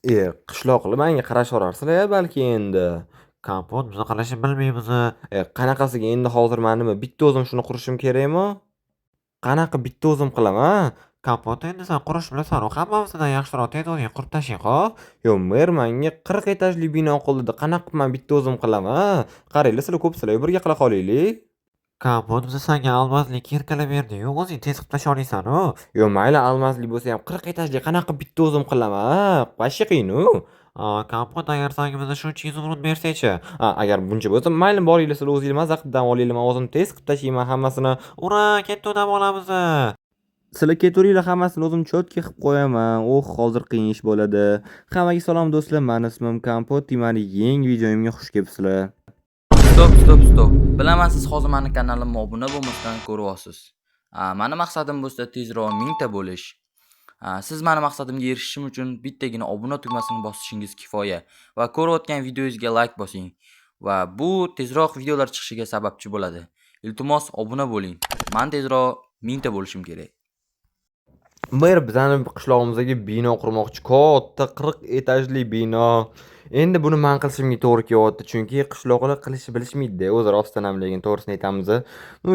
Qishloqli manga qarashorarsizlar balki endi. Kompot bizni qarashni bilmaymiz. Qanaqasiga endi hozir men nima bitta o'zim shuni qurishim kerakmi? Qanaqa bitta o'zim qilaman? Kompot endi sen qurish bilasan, hammamizdan yaxshiroq tez-tez qurib tashlang-a. Yo, mer menga 40 etajli bino qildi. Qanaqa men bitta o'zim qilaman? Qaranglar, sizlar ko'psizlar, birga qila qolaylik. Kompot biza senga almazli kirkala berdi-yu, o'zing tez qilib tasha olasan-u. Yo, mayli almazli bo'lsa ham 40 etajli qanaqa bitta o'zim qilaman? Vashi qiyin-u. Kompot agar senga biza shuncha izumrud bersak-chi? Agar buncha bo'lsa, mayli boringlar, sizlar o'zinglar maza qilib dam olinglar, men o'zim tez qilib tashlayman hammasini. Ura, katta dam olamiz. Sizlar ketaveringlar, hammasini o'zim cho'tka qilib qo'yaman. Hozir qiyin ish bo'ladi. Hammaga salom do'stlar, meni ismim Kompot. Meni yangi videoyimga xush kelibsizlar. Stop. Bilaman siz hozir meni kanalimga obuna bo'lmasdan ko'ryapsiz. Meni maqsadim bo'lsa tezroq 1000 ta bo'lish. Siz meni maqsadimga erishishim uchun bittagina obuna tugmasini bosishingiz kifoya va ko'rayotgan videoyingizga like bosing va bu tezroq videolar chiqishiga sababchi bo'ladi. Iltimos obuna bo'ling. Men tezroq 1000 ta bo'lishim kerak. Bizani qishlog'imizga bino qurmoqchi, katta 40 etajli bino. Endi buni man qilishimga to'g'ri kelyapti, chunki qishloqlar qilishni bilishmaydi-da, o'zi rostdan ham, lekin to'g'risini aytamiz.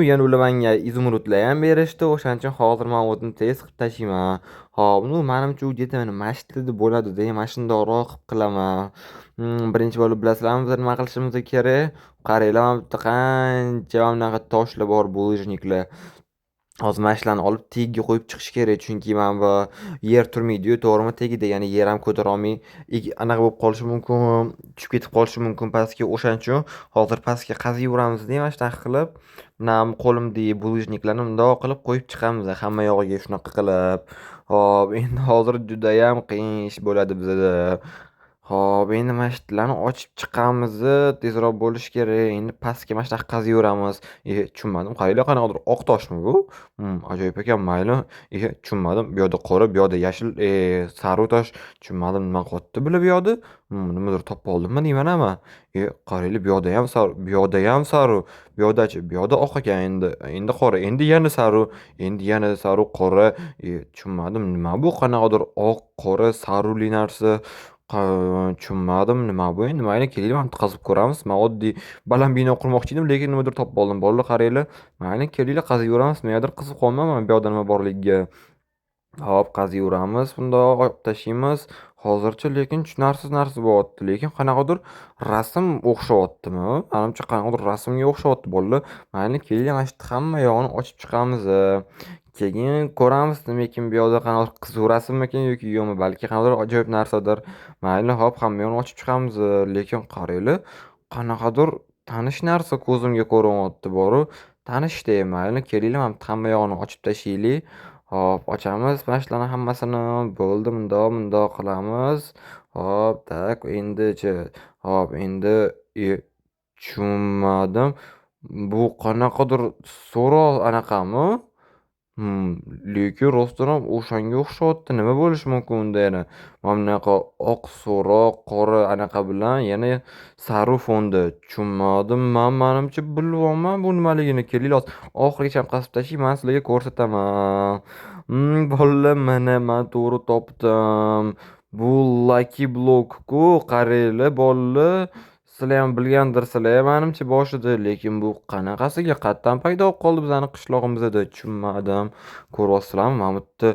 Yana ular menga izumrudlar ham berishdi, o'shaning uchun hozir men o'zim tez qilib tashlayman. Hop, menimcha u yerda masjid bo'ladi-da, mana shundoqroq qilib qilaman. Birinchi bo'lib bilasizlarmi, biz nima qilishimiz kerak? Qaranglar, mana bu yerda qancha bunaqa toshlar bor, bulujniklar. Hozir mana shularni olib tagiga qo'yib chiqish kerak, chunki mana bu yer turmaydi-yu, to'g'rimi? Tagida, ya'ni yer ham ko'tara olmay, anaqa bo'lib qolishi mumkin, tushib ketib qolishi mumkin pastga. O'shaning uchun hozir pastga qaziyveramizda, mana shunaqa qilib, mana qo'limdagi bulujniklarni bundoq qilib qo'yib chiqamiz, hamma yog'iga shunaqa qilib. Hop, endi hozir judayam qiyin ish bo'ladi bizda. Hop, endi mana shularni ochib chiqamiz, tezroq bo'lishi kerak. Endi pastga mana shunaqa qaziveramiz. Tushunmadim. Qaranglar, qanaqadir oq toshmi bu? Ajoyib ekan, mayli. Tushunmadim. Bu yoqda qora, bu yoqda yashil, sariq tosh. Tushunmadim, nima qilyapti bular bu yoqda? Nimadir topib oldimmi deyman ama. Qaranglar, bu yoqda ham sariq, bu yoqda ham sariq. Bu yoqdachi? Bu yoqda oq ekan endi. Endi qora, endi yana sariq, endi yana sariq, qora. Tushunmadim, nima bu? Qanaqadir oq, qora, sariqli narsa. Tushunmadim, nima bu endi? Mayli, kelinglar, mana qazib ko'ramiz. Men oddiy baland bino qurmoqchi edim, lekin nimadir topib oldim. Bolalar, qaranglar. Mayli, kelinglar, qaziveramiz. Negadir qiziqib qolmayman bu yoqda nima borligiga. Hop, qaziveramiz, bundoq olib tashlaymiz. Hozircha lekin tushunarsiz narsa bo'lyapti, lekin qanaqadir rasm o'xshayaptimi? Menimcha qanaqadir rasmga o'xshayapti bolalar. Mayli, kelinglar, mana shu hamma yog'ini ochib chiqamiz. Keyin ko'ramiz nimakim bu yoqda qanaqadir qiziq rasmmikan yoki yo'qmi, balki qanaqadir ajoyib narsadir. Mayli, hop, hamma yoqni ochib chiqamiz. Lekin qaranglar, qanaqadir tanish narsa ko'zimga ko'rinyapti boru. Tanishday, mayli, kelinglar, mana hamma yog'ini ochib tashlaylik. Hop, ochamiz. Mana shularni hammasini bo'ldi, mundoq qilamiz. Hop, tak, endichi. Hop, endi tushunmadim. Bu qanaqadir so'roq anaqami? Lekin rostdan ham o'shanga o'xshyapti. Nima bo'lishi mumkin unda yana? Mana bunaqa oq so'roq, qora anaqa bilan yana sariq fonda. Tushunmadim. Menimcha bilmayman bu nimaligini. Kelinglar, oxirigacha qasib tashlayman, men sizlarga ko'rsataman. Bolalar, mana men to'g'ri topdim. Bu Lucky Block-ku, qaranglar bolalar. Sizlar ham bilgandirsizlar, menimcha boshida, lekin bu qanaqasiga qayerdan paydo bo'lib qoldi bizani qishlog'imizda? Tushunmadim. Ko'ryapsizlarmi? Mana bu yerda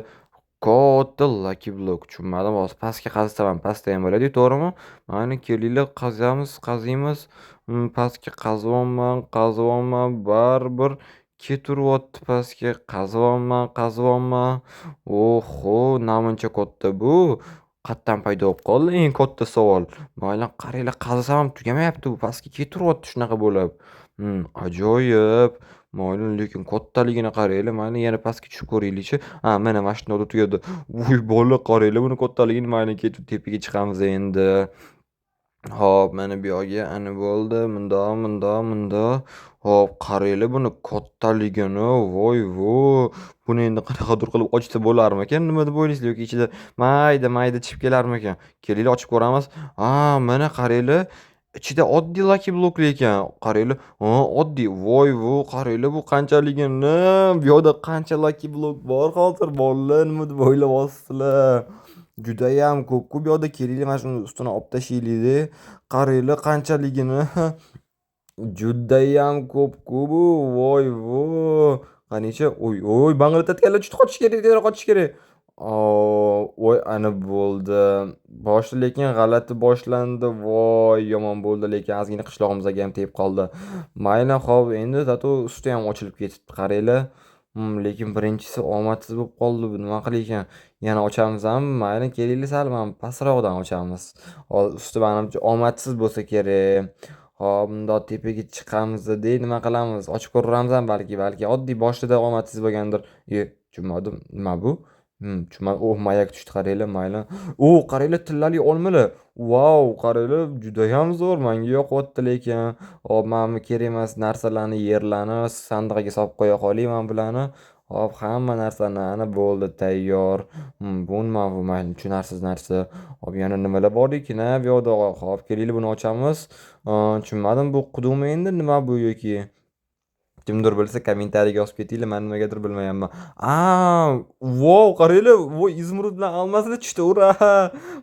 katta Lucky Block. Tushunmadim. Hozir pastga qazisam ham pastda ham bo'ladi, to'g'rimi? Mayli, kelinglar, qaziymiz. Pastga qazyapman, baribir ketaveryapti pastga. Qazyapman. Oho, namuncha katta bu. Qayerdan paydo bo'lib qoldi? Eng katta savol. Mayli, qaranglar, qazisam ham tugamayapti, bu pastga ketaveryapti shunaqa bo'lib. Ajoyib. Mayli, lekin kattaligini qaranglar. Mayli, yana pastga tushib ko'raylikchi. Mana shundoqda tugadi. Voy bolalar, qaranglar buni kattaligini. Mayli, ketib tepaga chiqamiz endi. Hop, mana bu yoqqa ana bo'ldi. Mundoq. Hop, qaranglar buni kattaligini. Voy. Buni endi qanaqadir qilib ochsa bo'larmikan? Nima deb o'ylaysiz? Yoki ichida mayda chiqib kelarmikan? Kelinglar, ochib ko'ramiz. Mana qaranglar. Ichida oddiy Lucky Block ekan. Qaranglar. Oddiy. Voy, qaranglar bu qanchaligini. Bu yoqda qancha Lucky Block bor hozir bolalar, nima deb o'ylayapsizlar? Judayam ko'p-ku. Bu yoqda kelinglar mana shuni ustini olib tashlaylik-da. Qaranglar qanchaligini. Judayam ko'p-ku bu. Voy vo. Qanicha? Oy oy banglatayotganlar juda qochish kerak, tezroq qochish kerak. Voy ana bo'ldi. Boshi lekin g'alati boshlandi. Voy yomon bo'ldi, lekin ozgina qishlog'imizga ham tegib qoldi. Mayli, xo'p, endi zato usti ham ochilib ketibdi. Qaranglar. Lekin birinchisi omadsiz bo'lib qoldi. Bu nima qilay ekan? Yana ochamizmi? Mayli, kelinglar sal mana pastroqdan ochamiz. Usti manimcha omadsiz bo'lsa kerak. Hop, bundoq tepaga chiqamiz-da, nima qilamiz? Ochib ko'ramiz ham balki oddiy boshida omadsiz bo'lgandir. Tushunmadim. Nima bu? Tushunmadim. Mayak tushdi, qaranglar, mayli. Qaranglar, tillali olmalar. Vau, qaranglar, judayam zo'r. Menga yoqyapti lekin. Hop, mana bu kerak emas narsalarni, yerlarni sandig'iga solib qo'ya qolay men bularni. Hop, hamma narsani ana bo'ldi, tayyor. Bu nima bu? Mayli, tushunarsiz narsa. Hop, yana nimalar bor ekan bu yoqda? Hop, kelinglar buni ochamiz. Tushunmadim, bu qudumi endi nima bu yoki? Kimdir bilsa kommentariyaga yozib ketinglar, men nimagadir bilmayapman. Vau, qaranglar, voy izmurud bilan olmaslar tushdi. Ura!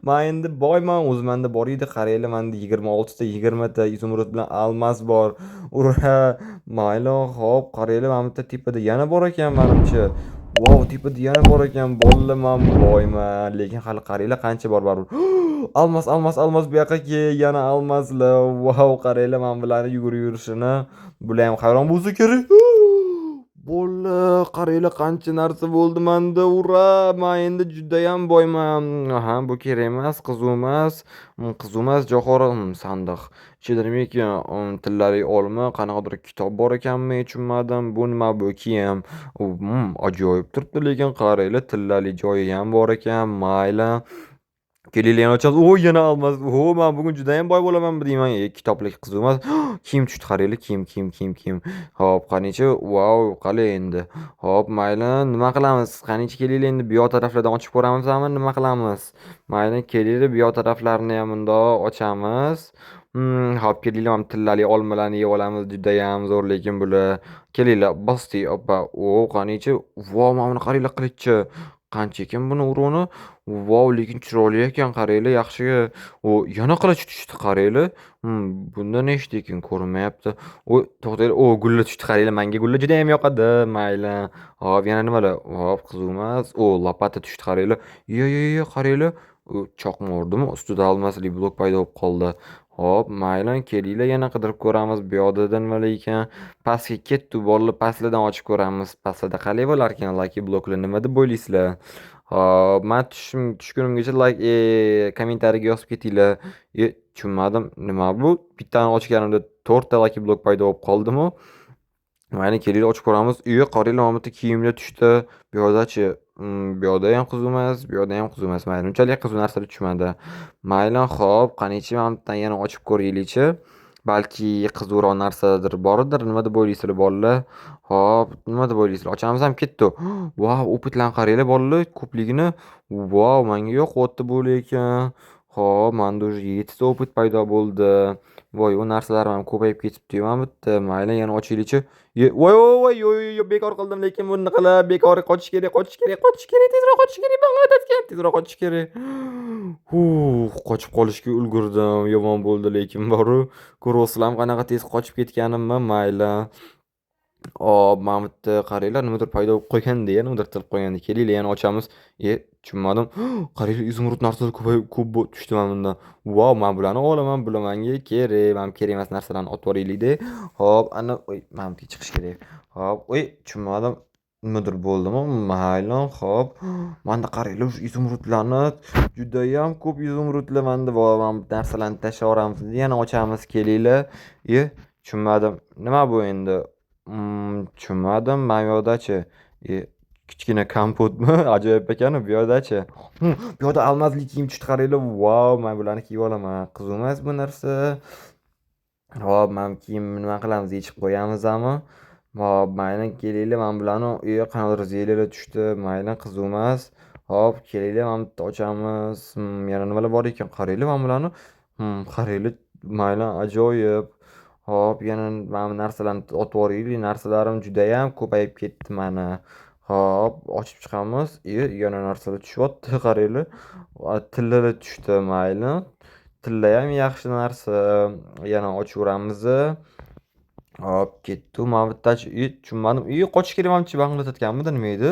Men endi boyman, o'zi menda bor edi, qaranglar, menda 26 ta, 20 ta izmurud bilan almas bor. Ura! Mayli, hop, qaranglar, mana bu yerda tepada yana bor ekan menimcha. Vau, tepada yana bor ekan. Bolalar, men boyman, lekin hali qaranglar qancha bor baribir. Almas bu yoqqa kel, yana almaslar. Vau, qaranglar, men bularni yugurib yurishini. Bular ham hayron bo'lsa kerak. Bolalar, qaranglar qancha narsa bo'ldi menda. Ura! Men endi judayam boyman. Bu kerak emas, qiziq emas, jo'xori sandiq. Ichida nima ekan? Tillali olma, qanaqadir kitob bor ekanmi, tushunmadim. Bu nima bu kiyim? Ajoyib turibdi, lekin qaranglar, tillali joyi ham bor ekan. Mayli. Kelinglar yana ochamiz. Yana olmas. Men bugun judayam boy bo'laman deyman. Kitoblik qiziq emas. Kiyim tushdi, qaranglar, kiyim. Hop, qanicha? Vau, qalay endi. Hop, mayli, nima qilamiz? Qanicha kelinglar endi bu yoq taraflardan ochib ko'ramizmi? Nima qilamiz? Mayli, kelinglar bu yoq taraflarni ham bundoq ochamiz. Hop, kelinglar, mana tillali olmalarni yeb olamiz. Judayam zo'r lekin bular. Kelinglar, bosdik, oppa. Qanicha? Vau, mana buni qaranglar, qilichchi. Qancha ekan buni urug'ini? Vau, lekin chiroyli ekan, qaranglar, yaxshi. Yana qilich tushdi, qaranglar. Bunda nechta ekan ko'rinmayapti. To'xtanglar. Gulla tushdi, qaranglar. Menga gulla juda ham yoqadi. Mayli. Hop, yana nimalar? Hop, qiziq emas. Lopata tushdi, qaranglar. Qaranglar. Choqma urdimi? Ustida olmaslik blok paydo bo'lib qoldi. Hop, mayli, kelinglar, yana qidirib ko'ramiz. Bu yoqda nimalar ekan? Pastga ketdi, bolalar, pastlardan ochib ko'ramiz. Pastlarda qalay bo'lar ekan lucky bloklar? Nima deb o'ylaysizlar? Hop, men tushgunimgacha kommentariyaga yozib ketinglar. Tushunmadim. Nima bu? Bittani ochganimda 4 ta lucky blok paydo bo'lib qoldimi? Mayli, kelinglar ochib ko'ramiz. Qaranglar, mana bu yerda kiyimlar tushdi. Bu yoqdachi? Bu yoqda ham qiziq emas, bu yoqda ham qiziq emas. Mayli, unchalik qiziq narsalar tushmadi. Mayli, xo'p, qanicha mana bu yerdan yana ochib ko'raylikchi. Balki qiziqroq narsadir bordir. Nima deb o'ylaysizlar bolalar? Hop, nima deb o'ylaysizlar? Ochamiz ham ketdi. Vau, opitlarni qaranglar bolalar, ko'pligini. Vau, menga yoqyapti bu lekin. Hop, menda уже 7 ta opit paydo bo'ldi. Voy, u narsalarim ham ko'payib ketibdi mana bu yerda. Mayli, yana ochaylikchi. Voy, bekor qildim, lekin buni qilib bekor qochish kerak, tezroq qochish kerak, tezroq qochish kerak. Qochib qolishga ulgurdim. Yomon bo'ldi, lekin boru. Ko'ryapsizlarmi qanaqa tez qochib ketganimni? Mayli. Mana bu yerda qaranglar, nimadir paydo bo'lib qo'yganda, nimadir tilib qo'yganda. Kelinglar, yana ochamiz. Tushunmadim. Qaranglar, izmurud narsalar ko'p tushdi mana bundan. Vau, men bularni olaman, bular menga kerak. Men kerak emas narsalarni otib yuboraylik-da. Hop, ana, men bu chiqish kerak. Hop, tushunmadim. Nimadir bo'ldimi? Mayli, hop. Menda qaranglar, shu izmurudlarni judayam ko'p izmurudlar menda bor. Men bu narsalarni tashlab yuboramiz. Yana ochamiz, kelinglar. Tushunmadim. Nima bu endi? Tushunmadim. Men bu yoqdachi? Kichkina kompotmi? Ajoyib ekan bu yoqdachi? Bu yoqda almazli kiyim tushdi, qaranglar. Vau, men bularni kiyib olaman. Qiziq emas bu narsa. Hop, men kiyimni nima qilamiz? Yechib qo'yamizmi? Hop, mayli, kelinglar, men bularni qanaqadir ziylalar tushdi. Mayli, qiziq emas. Hop, kelinglar, men bitta ochamiz. Yana nimalar bor ekan? Qaranglar, men bularni. Qaranglar, mayli, ajoyib. Hop, yana mana bu narsalarni otib yuboraylik. Narsalarim judayam ko'payib ketdi mana. Hop, ochib chiqamiz. Yana narsalar tushyapti, qaranglar. Tillalar tushdi, mayli. Tillayam yaxshi narsa. Yana ochaveramiz. Hop, ketdi. Mana bu yerda tushunmadim. Qochish kerak manimcha banglatayotganmidi, nima edi?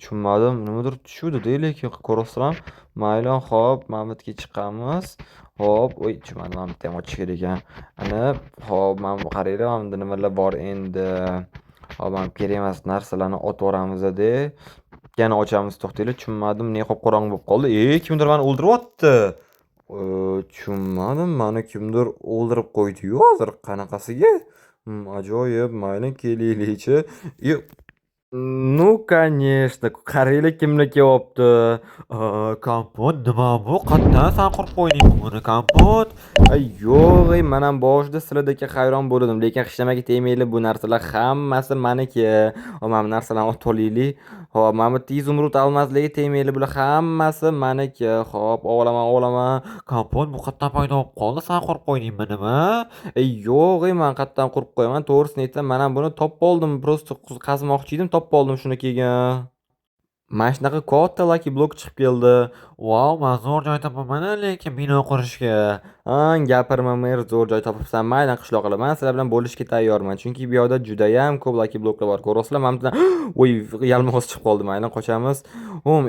Tushunmadim. Nimadir tushuvdi-da, lekin ko'rasizlar. Mayli, hop, mana bu yerga chiqamiz. Hop, tushunmadim. Mana bu yerda ham ochish kerak ekan. Ana, hop, mana bu qaranglar, mana bunda nimalar bor endi. Hop, mana kerak emas narsalarni otvoramiz-da. Yana ochamiz, to'xtanglar. Tushunmadim. Ne qop-qorong'i bo'lib qoldi. Kimdir meni o'ldiryapti. Tushunmadim. Mani kimdir o'ldirib qo'ydi-yu hozir. Qanaqasiga? Ajoyib. Mayli, kelaylikchi. Ну, конечно. Qaranglar kimlar kelyapti. Kompot nima bu? Qatdan san qurib qo'yding buni, kompot? Yo'q, men ham boshida sizlardek hayron bo'ldim, lekin hech nimaga tegmaylik, bu narsalar hammasi meniki. Mana bu narsalarni olib olaylik. Hop, mana bu izumrud almazlarga tegmaylik, bular hammasi meniki. Hop, olaman. Kompot bu qatdan paydo bo'lib qoldi? San qurib qo'ydingmi nima? Yo'q, men qayerdan qurib qo'yaman? To'g'risini aytsam, men ham buni topib oldim. Prosta qazimoqchi edim, topib oldim shuni keyin. Mana shunaqa katta Lucky Block chiqib keldi. Vau, men zo'r joy topaman lekin bino qurishga. Gapirma mer, zo'r joy topibsan. Mayli, qishloqlar. Men sizlar bilan bo'lishga tayyorman. Chunki bu yoqda juda ham ko'p Lucky Blocklar bor. Ko'rasizlar, men bilan yalmog'iz chiqib qoldi. Mayli, qochamiz.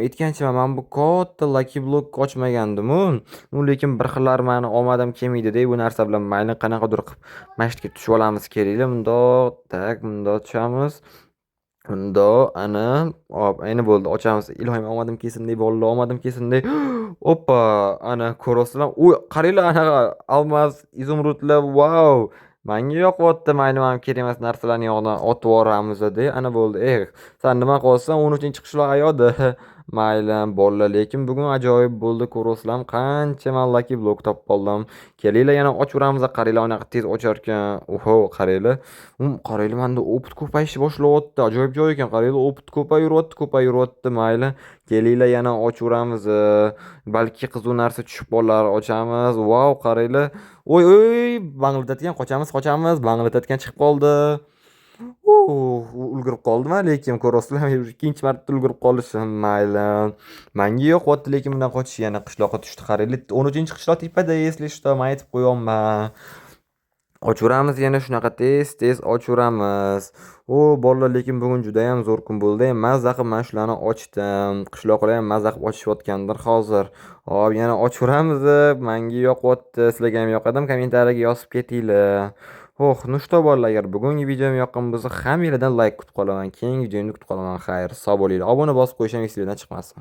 Aytgancha men bu katta Lucky Block ochmagandim-ku. Lekin bir xillar meni omadim kelmaydi-da bu narsa bilan. Mayli, qanaqadir qilib masjidga tushib olamiz kerakli. Bundoq tushamiz. Ana, hop, endi bo'ldi. Ochamiz. Ilohim omadim kelsin-dek, bolalar omadim kelsin-dek. Oppa, ana ko'rasizlar. Qaranglar, anaqa almaz, izumrudlar. Vau! Menga yoqyapti. Mayli, men kerak emas narsalarni yoqdan otib yuboramiz-da. Ana bo'ldi. San nima qilsan? 13-qishloq ayoqda. Mayli, bolalar, lekin bugun ajoyib bo'ldi. Ko'rasizlar, qancha men Lucky Block topib oldim. Kelinglar, yana ochaveramiz. Qaranglar, anaqa tez ochar ekan. Oho, qaranglar. Qaranglar, menda opit ko'payishni boshlayapti. Ajoyib joy ekan. Qaranglar, opit ko'payyapti. Mayli, kelinglar, yana ochaveramiz. Balki qiziq narsa tushib qolar, ochamiz. Vau, qaranglar. Banglatayotgan, qochamiz. Banglatayotgan chiqib qoldi. Ulgurib qoldim, lekin ko'rasizlar, ikkinchi marta ulgurib qolishim. Mayli. Menga yoqyapti, lekin bundan qochish yana qishloqqa tushdi. Qaranglar, 13-qishloq tepada, esli shto, men aytib qo'yapman. Ochaveramiz, yana shunaqa tez ochaveramiz. Bolalar, lekin bugun juda ham zo'r kun bo'ldi. Mazza qilib men shularni ochdim. Qishloqlar ham mazza qilib ochishayotgandir hozir. Hop, yana ochaveramiz. Menga yoqyapti. Sizlarga ham yoqadimi? Kommentariyaga yozib ketinglar. Nu shto bolalar, agar bugungi videom yoqqan bo'lsa, hammanglardan like kutib qolaman. Keyingi videomni kutib qolaman. Xayr, sog' bo'linglar. Obuna bosib qo'yishim esingizdan chiqmasin.